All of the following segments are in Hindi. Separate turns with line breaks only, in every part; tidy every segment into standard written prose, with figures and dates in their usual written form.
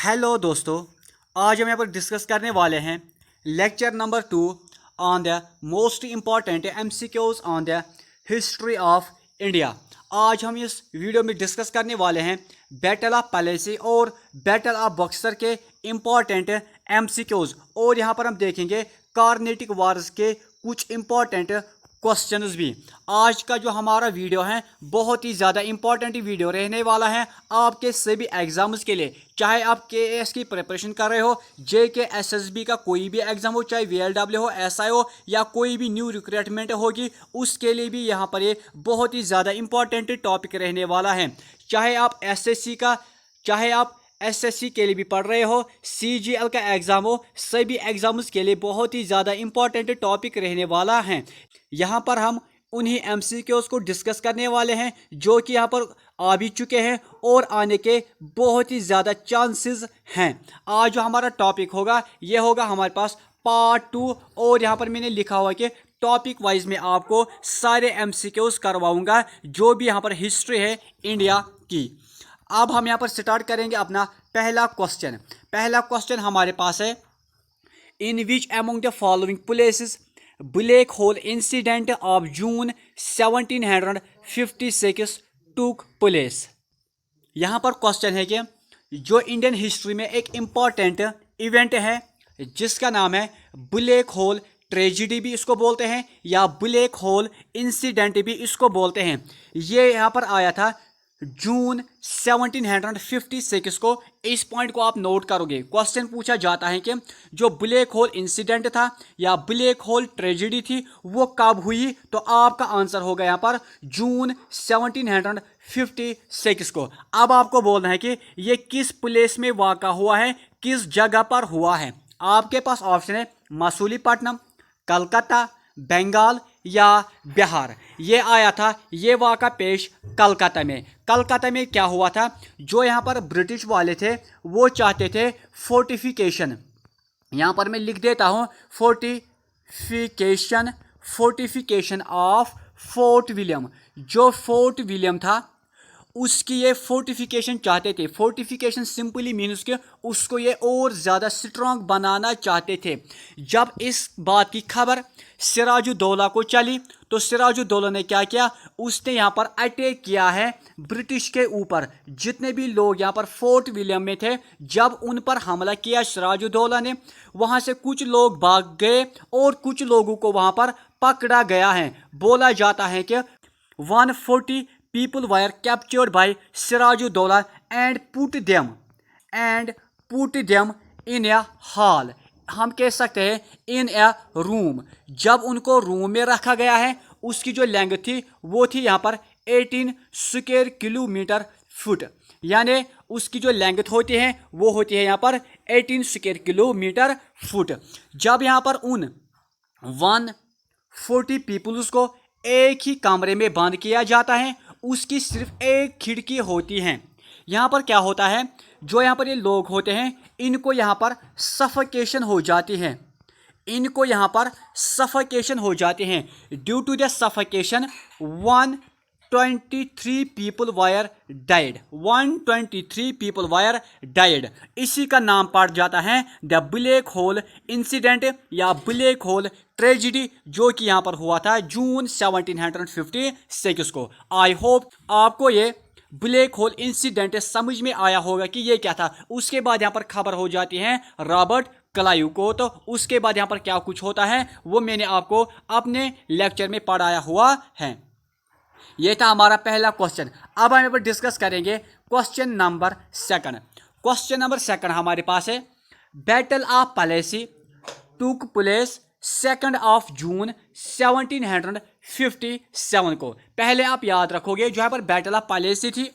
हेलो दोस्तों, आज हम यहाँ पर डिस्कस करने वाले हैं lecture number 2 on the most important MCQs on the history of India. आज हम इस वीडियो में डिस्कस करने वाले हैं बैटल ऑफ पलेसी और बैटल ऑफ बक्सर के इम्पॉर्टेंट एमसीक्यूज, और यहाँ पर हम देखेंगे कार्नेटिक वार्स के कुछ इम्पॉर्टेंट क्वेश्चंस भी। आज का जो हमारा वीडियो है बहुत ही ज़्यादा इंपॉर्टेंट वीडियो रहने वाला है आपके सभी एग्जाम्स के लिए। चाहे आप केएएस की प्रिपरेशन कर रहे हो, जेके एसएसबी का कोई भी एग्जाम हो, चाहे वीएलडब्ल्यू हो, एसआई हो, या कोई भी न्यू रिक्रूटमेंट होगी, उसके लिए भी यहाँ पर ये बहुत ही ज़्यादा इंपॉर्टेंट टॉपिक रहने वाला है। चाहे आप एसएससी का, चाहे आप एसएससी के लिए भी पढ़ रहे हो, सीजीएल का एग्ज़ाम हो, सभी एग्ज़ाम्स के लिए बहुत ही ज़्यादा इंपॉर्टेंट टॉपिक रहने वाला है। यहाँ पर हम उन्हीं एमसीक्यूज़ को डिस्कस करने वाले हैं जो कि यहाँ पर आ भी चुके हैं और आने के बहुत ही ज़्यादा चांसेस हैं। आज जो हमारा टॉपिक होगा ये होगा हमारे पास पार्ट 2, और यहाँ पर मैंने लिखा हुआ कि टॉपिक वाइज में आपको सारे एमसीक्यूज़ करवाऊँगा जो भी यहाँ पर हिस्ट्री है इंडिया की। अब हम यहाँ पर स्टार्ट करेंगे अपना पहला क्वेश्चन। पहला क्वेश्चन हमारे पास है, in which among the following places black hole incident of June 1756 took place. यहाँ पर क्वेश्चन है कि जो इंडियन हिस्ट्री में एक इम्पॉर्टेंट इवेंट है जिसका नाम है ब्लैक होल ट्रेजिडी भी इसको बोलते हैं, या ब्लैक होल इंसिडेंट भी इसको बोलते हैं, ये यहाँ पर आया था जून 1756 को। इस पॉइंट को आप नोट करोगे। क्वेश्चन पूछा जाता है कि जो ब्लैक होल इंसिडेंट था या ब्लैक होल ट्रेजेडी थी वो कब हुई, तो आपका आंसर होगा यहाँ पर जून 1756 को। अब आपको बोलना है कि ये किस प्लेस में वाक़ा हुआ है, किस जगह पर हुआ है। आपके पास ऑप्शन है मसूलीपट्टनम, कलकत्ता, बंगाल या बिहार। ये आया था, ये वाक़ा पेश कलकत्ता में। कलकत्ता में क्या हुआ था, जो यहाँ पर ब्रिटिश वाले थे वो चाहते थे फोर्टिफिकेशन। यहाँ पर मैं लिख देता हूँ फोर्टिफिकेशन ऑफ फोर्ट विलियम। जो फोर्ट विलियम था उसकी ये फोर्टिफिकेशन चाहते थे। फोर्टिफिकेशन सिंपली मीन्स कि उसको ये और ज़्यादा स्ट्रांग बनाना चाहते थे। जब इस बात की खबर सिराजुद्दौला को चली तो सिराजुद्दौला ने क्या किया, उसने यहाँ पर अटैक किया है ब्रिटिश के ऊपर। जितने भी लोग यहाँ पर फोर्ट विलियम में थे, जब उन पर हमला किया सिराजुद्दौला ने, वहाँ से कुछ लोग भाग गए और कुछ लोगों को वहाँ पर पकड़ा गया है। बोला जाता है कि 140 people were captured by Sirajuddaulah and put them in a hall। हम कह सकते हैं इन ए रूम। जब उनको रूम में रखा गया है, उसकी जो लेंथ थी वो थी यहाँ पर 18 स्क्वायर किलोमीटर फुट, यानी उसकी जो लेंथ होती है वो होती है यहाँ पर 18 स्क्वायर किलोमीटर फुट। जब यहाँ पर उन 140 पीपल्स को एक ही कमरे में बंद किया जाता है, उसकी सिर्फ एक खिड़की होती है। यहाँ पर क्या होता है, जो यहाँ पर ये लोग होते हैं इनको यहाँ पर सफोकेशन हो जाती है। इनको यहाँ पर सफोकेशन हो जाते हैं। Due to the suffocation 123 people were died. 123 people were died. इसी का नाम पड़ जाता है द ब्लैक होल इंसिडेंट या ब्लैक होल ट्रेजिडी, जो कि यहाँ पर हुआ था जून 1756 को। आई होप आपको ये ब्लैक होल इंसिडेंट समझ में आया होगा कि ये क्या था। उसके बाद यहाँ पर खबर हो जाती है रॉबर्ट क्लाइव को, तो उसके बाद यहाँ पर क्या कुछ होता है वो मैंने आपको अपने लेक्चर में पढ़ाया हुआ है। ये था हमारा पहला क्वेश्चन। अब हम यहाँ पर डिस्कस करेंगे क्वेश्चन नंबर 2। क्वेश्चन नंबर 2 हमारे पास है, बैटल ऑफ पलेसी टूक प्लेस 2 जून 1757 को। पहले आप याद रखोगे जो यहाँ पर बैटल ऑफ पलेसी थी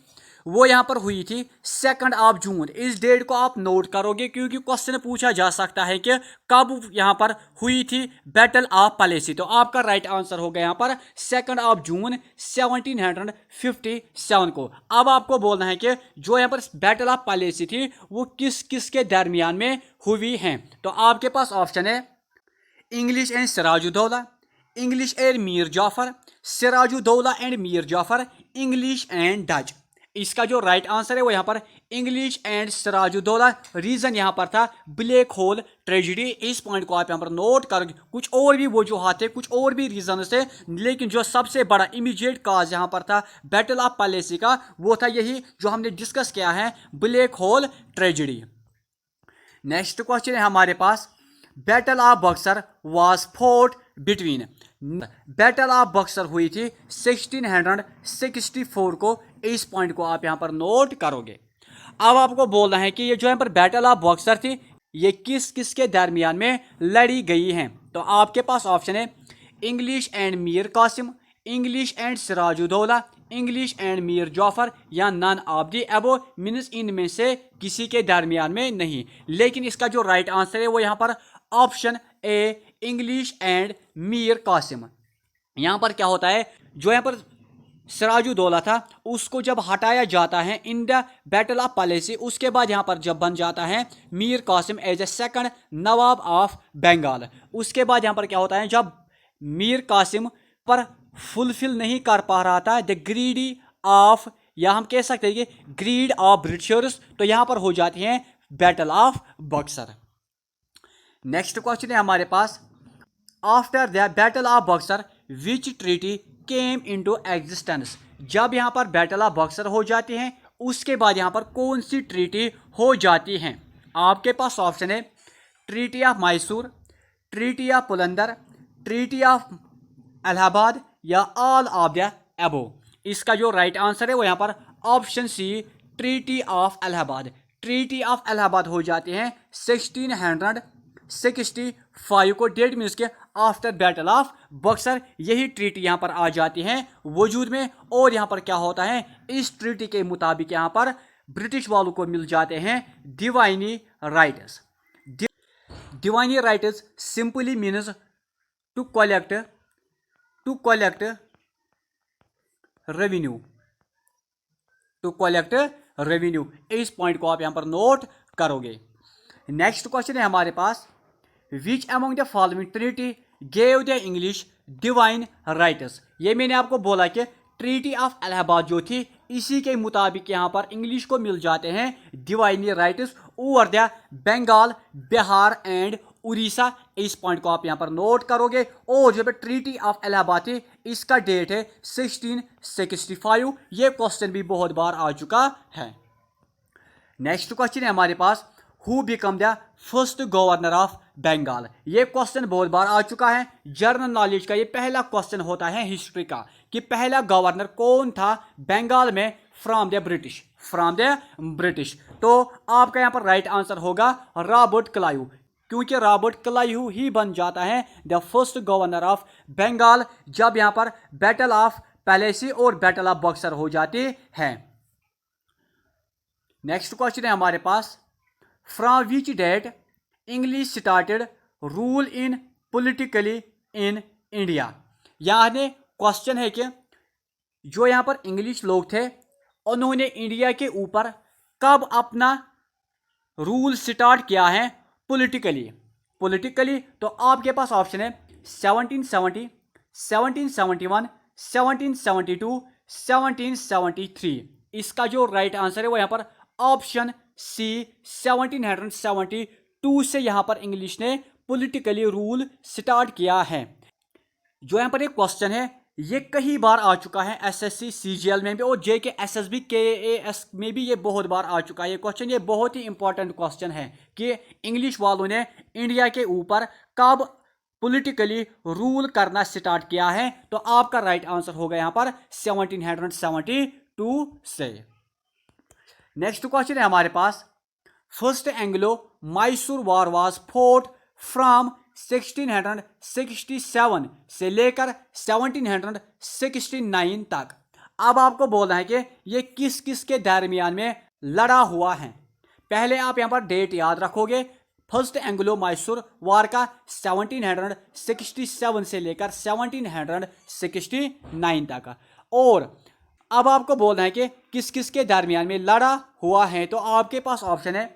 वो यहाँ पर हुई थी 2 जून। इस डेट को आप नोट करोगे क्योंकि क्वेश्चन पूछा जा सकता है कि कब यहाँ पर हुई थी बैटल ऑफ पलेसी। तो आपका राइट आंसर होगा यहाँ पर 2 जून 1757 को। अब आपको बोलना है कि जो यहाँ पर बैटल ऑफ पलेसी थी वो किस किस के दरमियान में हुई है। तो आपके पास ऑप्शन है English and Sirajuddaula, English and Mir Jafar, Sirajuddaula and Mir Jafar, English and Dutch. इसका जो राइट आंसर है वो यहाँ पर इंग्लिश एंड सिराजुद्दौला। रीजन यहाँ पर था ब्लैक होल ट्रेजिडी। इस पॉइंट को आप यहाँ पर नोट करोगे। कुछ और भी वजूहात थे, कुछ और भी रीजन थे, लेकिन जो सबसे बड़ा इमीडिएट काज यहाँ पर था बैटल ऑफ पैलेसी का, वो था यही जो हमने डिस्कस किया है, black hole tragedy. Next question है हमारे पास, battle of Buxar was fought between. Battle of Buxar हुई थी 1664 को। इस पॉइंट को आप यहां पर नोट करोगे। अब आपको बोलना है कि ये जो यहाँ पर बैटल ऑफ बक्सर थी ये किस किस के दरमियान में लड़ी गई हैं। तो आपके पास ऑप्शन है English and Mir Qasim, English and Sirajuddaula, English and Mir Jafar, या none of the above, means इनमें से किसी के दरमियान में नहीं। लेकिन इसका जो राइट आंसर है वो यहाँ पर option A English and Mir Qasim. यहाँ पर क्या होता है, जो यहाँ पर सिराजुद्दौला था उसको जब हटाया जाता है in the battle of Plassey, उसके बाद यहाँ पर जब बन जाता है Mir Qasim as a second नवाब ऑफ बंगाल। उसके बाद यहाँ पर क्या होता है, जब मीर कासिम पर फुलफिल नहीं कर पा रहा था द ग्रीडी ऑफ, या हम कह सकते हैं कि ग्रीड ऑफ ब्रिटिशर्स, तो यहाँ पर हो जाती है battle of Buxar. Next question है हमारे पास, after the battle of Buxar which treaty came into existence. जब यहाँ पर बैटल ऑफ बक्सर हो जाती है उसके बाद यहाँ पर कौन सी ट्रीटी हो जाती हैं। आपके पास ऑप्शन है treaty of Mysore, treaty of Purandar, treaty of Allahabad, या ऑल ऑफ द अबो। इसका जो राइट आंसर है वो यहाँ पर option C treaty of Allahabad. Treaty of Allahabad हो जाती है 1665 को, डेट मीन्स के आफ्टर बैटल ऑफ बक्सर। यही ट्रीटी यहाँ पर आ जाती है वजूद में। और यहाँ पर क्या होता है, इस ट्रीटी के मुताबिक यहाँ पर ब्रिटिश वालों को मिल जाते हैं Diwani rights. Diwani rights simply means to collect revenue, to collect revenue. इस पॉइंट को आप यहां पर नोट करोगे। नेक्स्ट क्वेश्चन है हमारे पास, which among the following treaty gave the English divine rights. ये मैंने आपको बोला कि ट्रीटी ऑफ इलाहाबाद जो थी इसी के मुताबिक यहाँ पर इंग्लिश को मिल जाते हैं Diwani rights over the Bengal, Bihar and Orissa. इस पॉइंट को आप यहाँ पर नोट करोगे। और जो ट्रीटी ऑफ इलाहाबाद थी इसका डेट है 1665। ये क्वेश्चन भी बहुत बार आ चुका है। नेक्स्ट क्वेश्चन है हमारे पास, who become the first governor of Bengal. ये क्वेश्चन बहुत बार आ चुका है। जनरल नॉलेज का ये पहला क्वेश्चन होता है हिस्ट्री का, कि पहला गवर्नर कौन था बंगाल में फ्रॉम द ब्रिटिश। तो आपका यहाँ पर राइट आंसर होगा रॉबर्ट क्लाइव, क्योंकि रॉबर्ट क्लाइव ही बन जाता है the first governor of Bengal जब यहाँ पर बैटल ऑफ पैलेसी और बैटल ऑफ बक्सर हो जाती है। नेक्स्ट क्वेश्चन है हमारे पास, from which date English started rule in politically in India. यानी क्वेश्चन है कि जो यहाँ पर इंग्लिश लोग थे उन्होंने इंडिया के ऊपर कब अपना रूल स्टार्ट किया है पॉलिटिकली। तो आपके पास ऑप्शन है 1770, 1771, 1772, 1773। इसका जो राइट आंसर है वो यहाँ पर ऑप्शन सी 1772 से यहाँ पर इंग्लिश ने पॉलिटिकली रूल स्टार्ट किया है। जो यहाँ पर एक क्वेश्चन है ये कई बार आ चुका है एसएससी सीजीएल में भी और जेके एसएसबी केएएस में भी ये बहुत बार आ चुका है ये क्वेश्चन। ये बहुत ही इंपॉर्टेंट क्वेश्चन है कि इंग्लिश वालों ने इंडिया के ऊपर कब पॉलिटिकली रूल करना स्टार्ट किया है। तो आपका राइट आंसर होगा यहाँ पर 1772 से। नेक्स्ट क्वेश्चन है हमारे पास, first Anglo Mysore war was fought from 1667 से लेकर 1769 तक। अब आपको बोलना है कि ये किस किस के दरमियान में लड़ा हुआ है। पहले आप यहाँ पर डेट याद रखोगे, फर्स्ट एंग्लो मैसूर वॉर का 1767 से लेकर 1769 तक। और अब आपको बोलना है कि किस किस के दरमियान में लड़ा हुआ है। तो आपके पास ऑप्शन है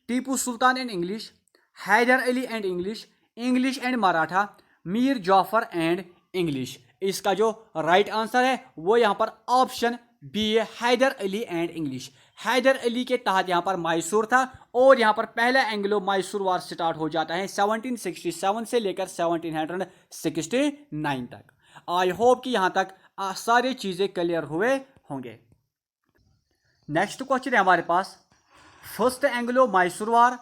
Tipu Sultan and English, Hyder Ali and English, English and Maratha, Mir Jafar and English. इसका जो राइट आंसर है वो यहाँ पर option B Hyder Ali and English. Hyder Ali के तहत यहाँ पर मैसूर था और यहाँ पर पहला एंग्लो मैसूर वार स्टार्ट हो जाता है 1767 से लेकर 1769 तक। आई होप कि यहाँ तक सारी चीज़ें क्लियर हुए होंगे। नेक्स्ट क्वेश्चन है हमारे पास, first Anglo Mysore war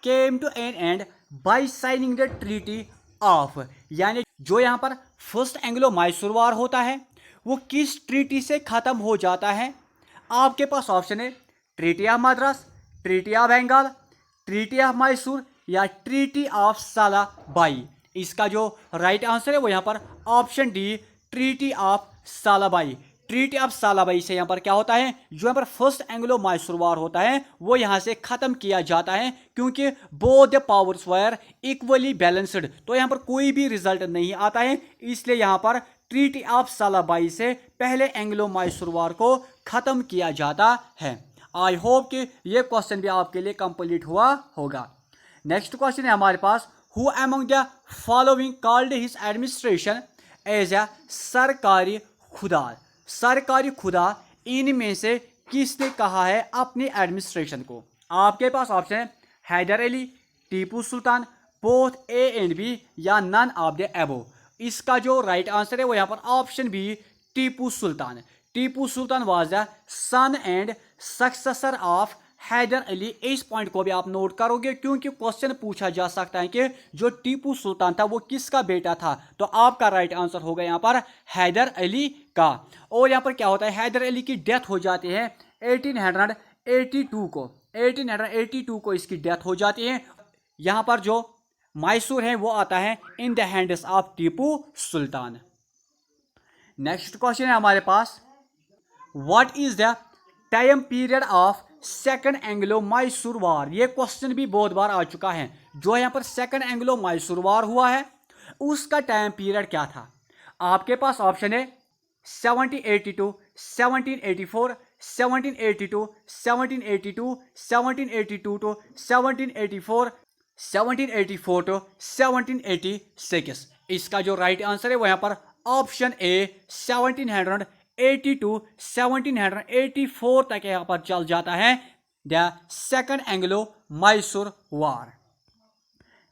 came to an end by signing the treaty of, यानी जो यहाँ पर फर्स्ट एंग्लो मैसूर वार होता है वो किस ट्रीटी से ख़त्म हो जाता है। आपके पास ऑप्शन है treaty of Madras, treaty of Bengal, treaty of Mysore या ट्रीटी ऑफ सालाबाई। इसका जो राइट आंसर है वो यहाँ पर option D treaty of Salbai. Treaty of Salbai से यहाँ पर क्या होता है, जो यहाँ पर फर्स्ट एंग्लो मैसूर वार होता है वो यहाँ से खत्म किया जाता है, क्योंकि both the powers were equally balanced. तो यहाँ पर कोई भी रिजल्ट नहीं आता है, इसलिए यहाँ पर ट्रीटी ऑफ सालाबाई से पहले एंग्लो मैसूर वार को खत्म किया जाता है। आई होप कि ये क्वेश्चन भी आपके लिए कंप्लीट हुआ होगा। नेक्स्ट क्वेश्चन है हमारे पास, who among the following called his administration as a Sarkari Khuda. सरकारी खुदा इनमें से किसने कहा है अपनी एडमिनिस्ट्रेशन को। आपके पास ऑप्शन है Hyder Ali, Tipu Sultan, both A and B या नन ऑफ द अबव। इसका जो राइट आंसर है वो यहाँ पर option B Tipu Sultan. Tipu Sultan was the son and successor of Hyder Ali. इस पॉइंट को भी आप नोट करोगे क्योंकि क्वेश्चन पूछा जा सकता है कि जो टीपू सुल्तान था वो किसका बेटा था, तो आपका राइट आंसर होगा यहाँ पर हैदर अली का। और यहाँ पर क्या होता है, हैदर अली की डेथ हो जाती है 1882 को। 1882 को इसकी डेथ हो जाती है। यहाँ पर जो मैसूर है वो आता है in the hands of Tipu Sultan. Next question है हमारे पास, what is the time period of second Anglo Mysore war. ये क्वेश्चन भी बहुत बार आ चुका है। जो यहाँ पर सेकंड एंग्लो मैसूर वार हुआ है उसका टाइम पीरियड क्या था। आपके पास ऑप्शन है 1782, 1784, 1782, 1782, 1782 टू 1784, 1784 टू 1786। इसका जो राइट आंसर है वो यहाँ पर ऑप्शन ए 1782 1784 तक यहाँ पर चल जाता है the second Anglo Mysore war.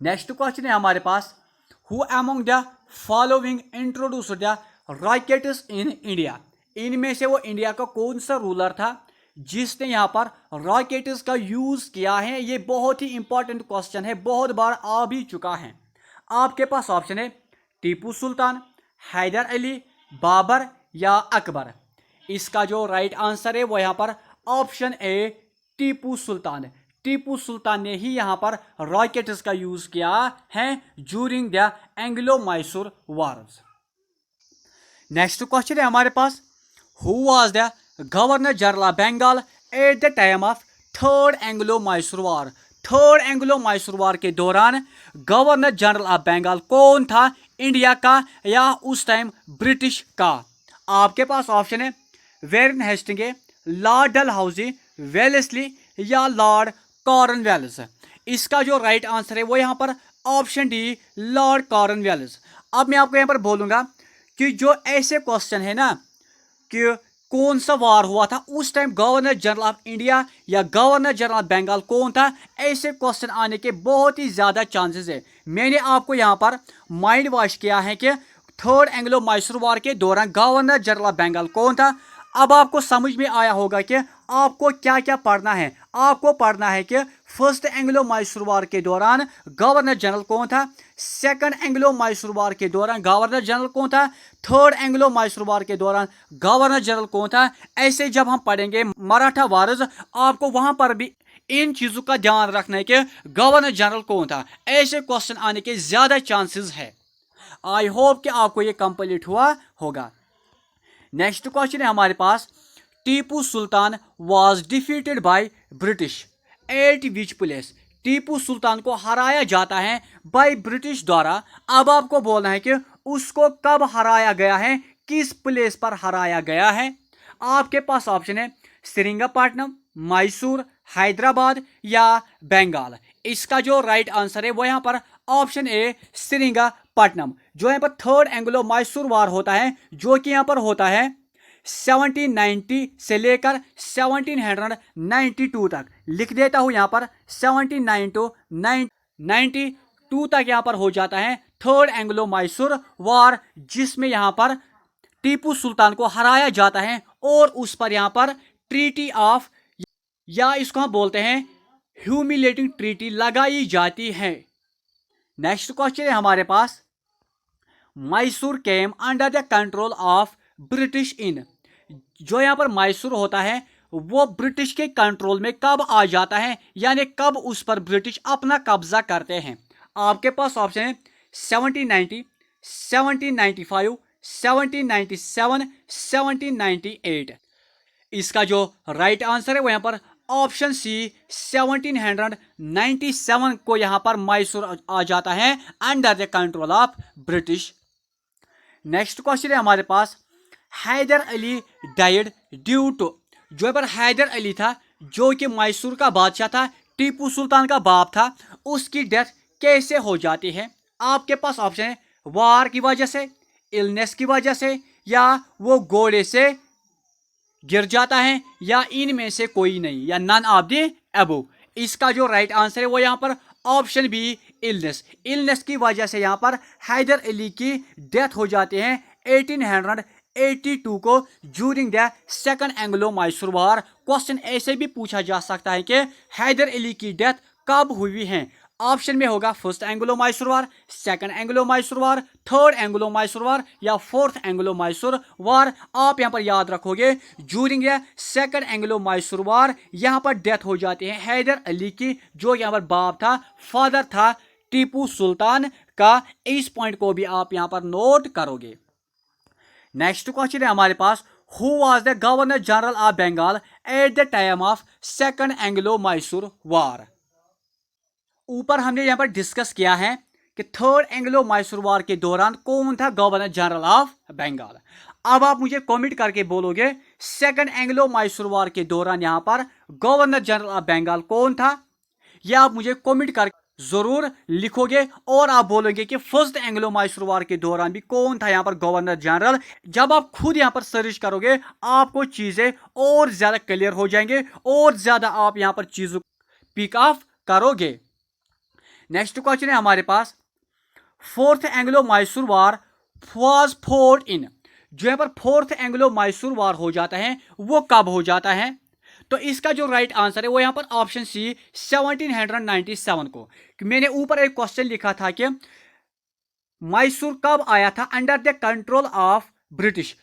Next question है हमारे पास, who among the following introduced the rockets in India. इनमें से वो इंडिया का कौन सा रूलर था जिसने यहाँ पर रॉकेट्स का यूज किया है। ये बहुत ही इंपॉर्टेंट क्वेश्चन है, बहुत बार आ भी चुका है। आपके पास ऑप्शन है टीपू सुल्तान, हैदर अली, बाबर या अकबर। इसका जो राइट आंसर है वो यहाँ पर ऑप्शन ए टीपू सुल्तान। टीपू सुल्तान ने ही यहाँ पर रॉकेट्स का यूज किया है during the Anglo Mysore wars. Next question है हमारे पास, who was the governor general of Bengal at the time of third Anglo Mysore war. Third Anglo Mysore war के दौरान गवर्नर जनरल ऑफ बंगाल कौन था, इंडिया का या उस टाइम ब्रिटिश का। आपके पास ऑप्शन है वेरन हेस्टिंगे, लॉर्ड डलहौजी, वेलेस्ली या लॉर्ड कॉर्नवेलिस। इसका जो राइट आंसर है वो यहाँ पर ऑप्शन डी लॉर्ड कॉर्नवेलिस। अब मैं आपको यहाँ पर बोलूँगा कि जो ऐसे क्वेश्चन है ना कि कौन सा वार हुआ था उस time, governor general of India या गवर्नर जनरल ऑफ बंगाल कौन था, ऐसे क्वेश्चन आने के बहुत ही ज़्यादा चांसेस है। मैंने आपको यहाँ पर माइंड वॉश किया है कि थर्ड एंग्लो मैसूर वार के दौरान गवर्नर जनरल ऑफ बंगाल कौन था। अब आपको समझ में आया होगा कि आपको क्या क्या पढ़ना है। आपको पढ़ना है कि फर्स्ट एंग्लो मैसूर वार के दौरान गवर्नर जनरल कौन था, सेकंड एंग्लो मैसूर वार के दौरान गवर्नर जनरल कौन था, थर्ड एंग्लो मैसूर वार के दौरान गवर्नर जनरल कौन था। ऐसे जब हम पढ़ेंगे मराठा वार्स, आपको वहां पर भी इन चीज़ों का ध्यान रखना है कि गवर्नर जनरल कौन था। ऐसे क्वेश्चन आने के ज़्यादा चांसेस है। आई होप कि आपको ये कंप्लीट हुआ होगा। नेक्स्ट क्वेश्चन है हमारे पास, Tipu Sultan was defeated by British at which place. Tipu Sultan को हराया जाता है बाय ब्रिटिश द्वारा। अब आपको बोलना है कि उसको कब हराया गया है, किस प्लेस पर हराया गया है। आपके पास ऑप्शन है श्रीरंगपट्टनम, मैसूर, हैदराबाद या बंगाल। इसका जो राइट आंसर है वो यहाँ पर ऑप्शन ए श्रीरंगपट्टनम। जो यहाँ पर थर्ड एंग्लो मैसूर वार होता है जो कि यहाँ पर होता है 1790 से लेकर 1792 तक लिख देता हूं यहाँ पर 79 to 92 तक यहाँ पर हो जाता है थर्ड एंग्लो मैसूर वार, जिसमें यहाँ पर टीपू सुल्तान को हराया जाता है और उस पर यहाँ पर ट्रीटी ऑफ, या इसको हम बोलते हैं ह्यूमिलेटिंग ट्रीटी लगाई जाती है। नेक्स्ट क्वेश्चन है हमारे पास, Mysore came under the control of British in, जो यहाँ पर मैसूर होता है वो ब्रिटिश के कंट्रोल में कब आ जाता है, यानी कब उस पर ब्रिटिश अपना कब्जा करते हैं। आपके पास ऑप्शन है 1790, 1795, 1797, 1798। इसका जो राइट आंसर है वो यहाँ पर ऑप्शन सी 1797 को यहाँ पर मैसूर आ जाता है under the control of British. Next question है हमारे पास, Hyder Ali died due to, जो यहाँ पर हैदर अली था जो कि मैसूर का बादशाह था, टीपू सुल्तान का बाप था, उसकी डेथ कैसे हो जाती है। आपके पास ऑप्शन है वार की वजह से, इलनेस की वजह से, या वो घोड़े से गिर जाता है, या इनमें से कोई नहीं, या नन ऑफ द अबव। इसका जो राइट आंसर है वो यहाँ पर ऑप्शन बी इलनेस, इलनेस की वजह से यहाँ पर हैदर अली की डेथ हो जाती है 1882 को during the second Anglo Mysore war. Question ऐसे भी पूछा जा सकता है कि हैदर अली की डेथ कब हुई है। ऑप्शन में होगा फर्स्ट एंग्लो मैसूर वार, second Anglo Mysore war, third Anglo Mysore वार, या फोर्थ एंग्लो मैसूर वार। आप यहां पर याद रखोगे during the second Anglo Mysore war यहां पर डेथ हो जाती है हैदर अली की, जो यहां पर बाप था, फादर था टीपू सुल्तान का। इस पॉइंट को भी आप यहां पर नोट करोगे। नेक्स्ट क्वेश्चन है हमारे पास, who was the governor general of Bengal at the time of second Anglo Mysore war. ऊपर हमने यहाँ पर डिस्कस किया है कि थर्ड एंग्लो मैसूर वार के दौरान कौन था गवर्नर जनरल ऑफ बंगाल। अब आप मुझे कमेंट करके बोलोगे सेकंड एंग्लो मैसूर वार के दौरान यहाँ पर गवर्नर जनरल ऑफ बंगाल कौन था, यह आप मुझे कमेंट करके जरूर लिखोगे। और आप बोलोगे कि फर्स्ट एंग्लो मैसूर वार के दौरान भी कौन था यहाँ पर गवर्नर जनरल। जब आप खुद यहाँ पर सर्च करोगे आपको चीजें और ज्यादा क्लियर हो जाएंगे और ज्यादा आप यहाँ पर चीजों पिक ऑफ करोगे। नेक्स्ट क्वेश्चन है हमारे पास, fourth Anglo Mysore war was fought in, जो यहाँ पर फोर्थ एंग्लो मैसूर वार हो जाता है वो कब हो जाता है। तो इसका जो राइट आंसर है वो यहाँ पर ऑप्शन सी 1797 को। मैंने ऊपर एक क्वेश्चन लिखा था कि मैसूर कब आया था under the control of British,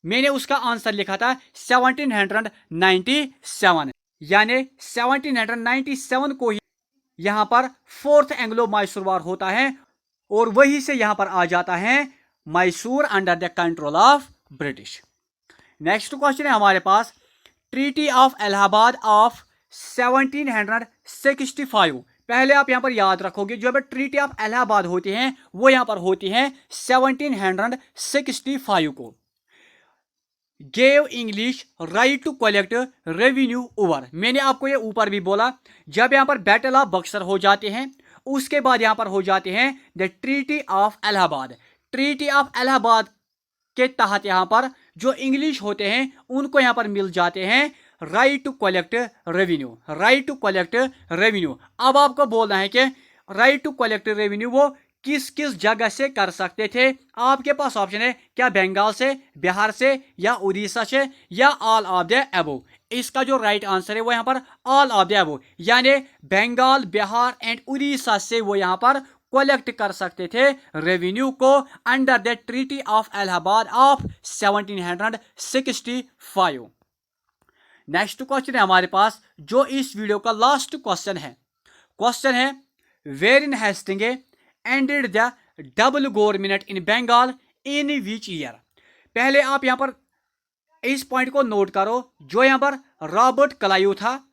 मैंने उसका आंसर लिखा था 1797, यानी 1797 को ही यहां पर फोर्थ एंग्लो मैसूर वार होता है और वहीं से यहां पर आ जाता है Mysore under the control of British. Next question है हमारे पास, ट्रीटी ऑफ इलाहाबाद ऑफ 1765। पहले आप यहां पर याद रखोगे जो ट्रीटी ऑफ इलाहाबाद होती है वो यहां पर होती है 1765 को। Gave English right to collect revenue over, मैंने आपको ये ऊपर भी बोला। जब यहाँ पर बैटल ऑफ बक्सर हो जाते हैं उसके बाद यहाँ पर हो जाते हैं the treaty of Allahabad. Treaty of Allahabad के तहत यहाँ पर जो इंग्लिश होते हैं उनको यहाँ पर मिल जाते हैं right to collect revenue, right to collect revenue. अब आपको बोलना है कि राइट टू कलेक्ट रेवेन्यू वो किस किस जगह से कर सकते थे। आपके पास ऑप्शन है क्या बंगाल से, बिहार से, या उड़ीसा से, या ऑल ऑफ द अबव। इसका जो राइट आंसर है वो यहाँ पर ऑल ऑफ द अबव, यानी बंगाल, बिहार एंड उड़ीसा से वो यहाँ पर कलेक्ट कर सकते थे रेवेन्यू को under the treaty of Allahabad of 1765। Next question है हमारे पास जो इस वीडियो का लास्ट क्वेश्चन है। क्वेश्चन है where in Hastings ended the double government in Bengal in which year. पहले आप यहां पर इस पॉइंट को नोट करो, जो यहां पर रॉबर्ट क्लाइव था,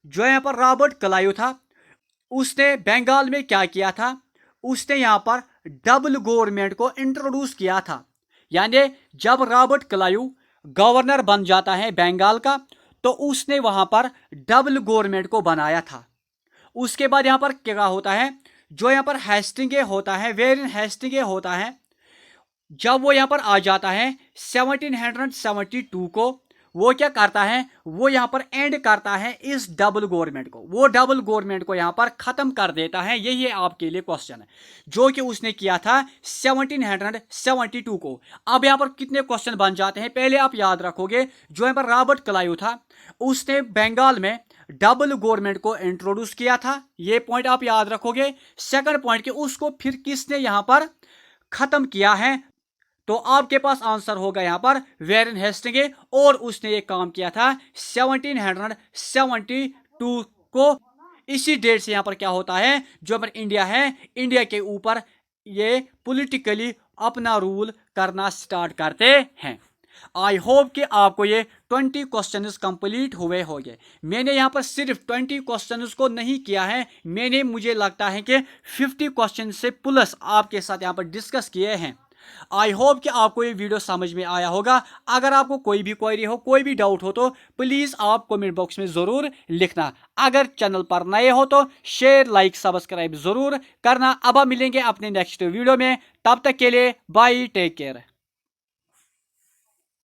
जो यहां पर रॉबर्ट क्लाइव था उसने बंगाल में क्या किया था, उसने यहां पर डबल गवर्नमेंट को इंट्रोड्यूस किया था। यानी जब रॉबर्ट क्लाइव गवर्नर बन जाता है बंगाल का तो उसने वहां पर डबल गवर्नमेंट को बनाया था। उसके बाद यहां पर क्या होता है, जो यहाँ पर हेस्टिंगे होता है, वेयर इन हेस्टिंगे होता है, जब वो यहाँ पर आ जाता है 1772 को वो क्या करता है, वो यहाँ पर एंड करता है इस डबल गवर्नमेंट को, वो डबल गवर्नमेंट को यहाँ पर खत्म कर देता है। यही आपके लिए क्वेश्चन है जो कि उसने किया था 1772 को। अब यहाँ पर कितने क्वेश्चन बन जाते हैं, पहले आप याद रखोगे जो यहाँ पर रॉबर्ट क्लाइव था उसने बंगाल में डबल गवर्नमेंट को इंट्रोड्यूस किया था, ये पॉइंट आप याद रखोगे। सेकंड पॉइंट के उसको फिर किसने यहाँ पर खत्म किया है, तो आपके पास आंसर होगा यहां पर वेरन हेस्टिंग, और उसने ये काम किया था 1772 को। इसी डेट से यहां पर क्या होता है, जो हमारा इंडिया है, इंडिया के ऊपर ये पॉलिटिकली अपना रूल करना स्टार्ट करते हैं। आई होप कि आपको ये 20 क्वेश्चंस कंप्लीट हुए होंगे। मैंने यहाँ पर सिर्फ 20 क्वेश्चंस को नहीं किया है, मैंने मुझे लगता है कि 50 क्वेश्चन से प्लस आपके साथ यहाँ पर डिस्कस किए हैं। आई होप कि आपको ये वीडियो समझ में आया होगा। अगर आपको कोई भी क्वेरी हो, कोई भी डाउट हो तो प्लीज़ आप कमेंट बॉक्स में ज़रूर लिखना। अगर चैनल पर नए हो तो शेयर, लाइक, सब्सक्राइब ज़रूर करना। अब हम मिलेंगे अपने नेक्स्ट वीडियो में, तब तक के लिए बाय, टेक केयर।